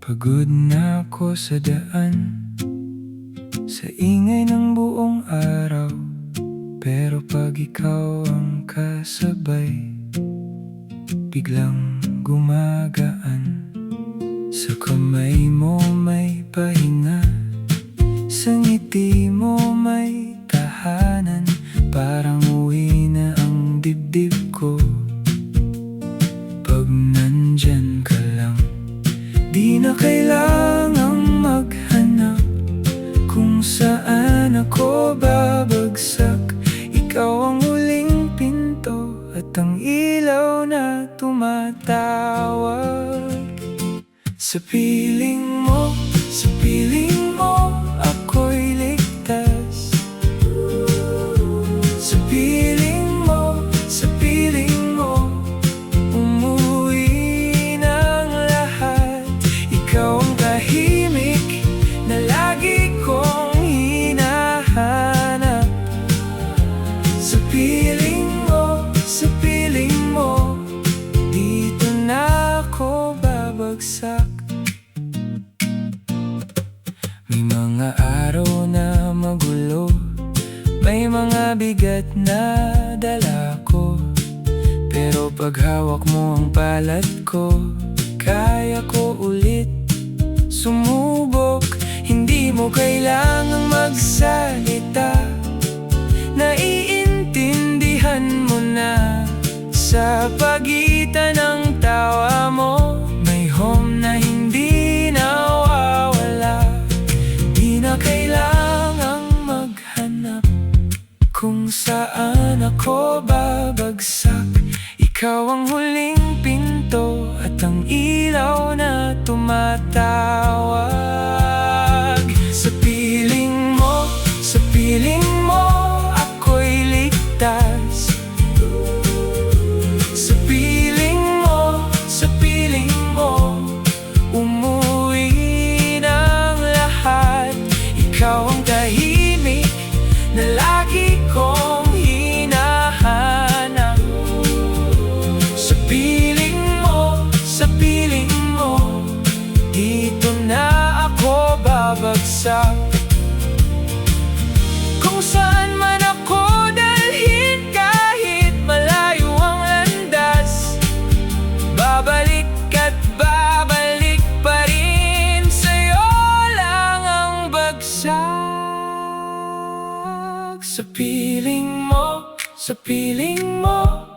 Pagod na ako sa daan, sa ingay ng buong araw. Pero pag ikaw ang kasabay, biglang gumagaan. Sa kamay mo may pahinga, sa ngiti mo may tahanan. Parang uwi na ang dibdib ko pag nandyan ka lang. Di na kailangang maghanap kung saan ako babagsak. Ikaw ang huling pinto at ang ilaw na tumatawag. Sa piling mo, ako'y ligtas. Sa piling mo, umuwi ng lahat. Ikaw ang tahimik na lagi kong hinahanap. Sa piling mo, dito na ako babagsak. May mga araw na magulo, may mga bigat na dala ko. Pero pag hawak mo ang palad ko, kaya ko ulit sumubok. Hindi mo kailangang magsalita, naiintindihan mo na. Sa pagitan ng tawa mo, may home na hindi nawawala. Di na kailangang maghanap kung saan ako babagsak. Ikaw ang huling pinto at ang ilaw na tumatawag. Sa piling mo, ako'y ligtas. Sa piling mo, umuwi ng lahat. Ikaw ang tahimik na lagi kong hinahanap. Sa piling mo, dito na ako babagsak. Kung saan man ako dalhin, kahit malayo ang landas, babalik at babalik pa rin. Sa'yo lang ang bagsak. Sa piling mo,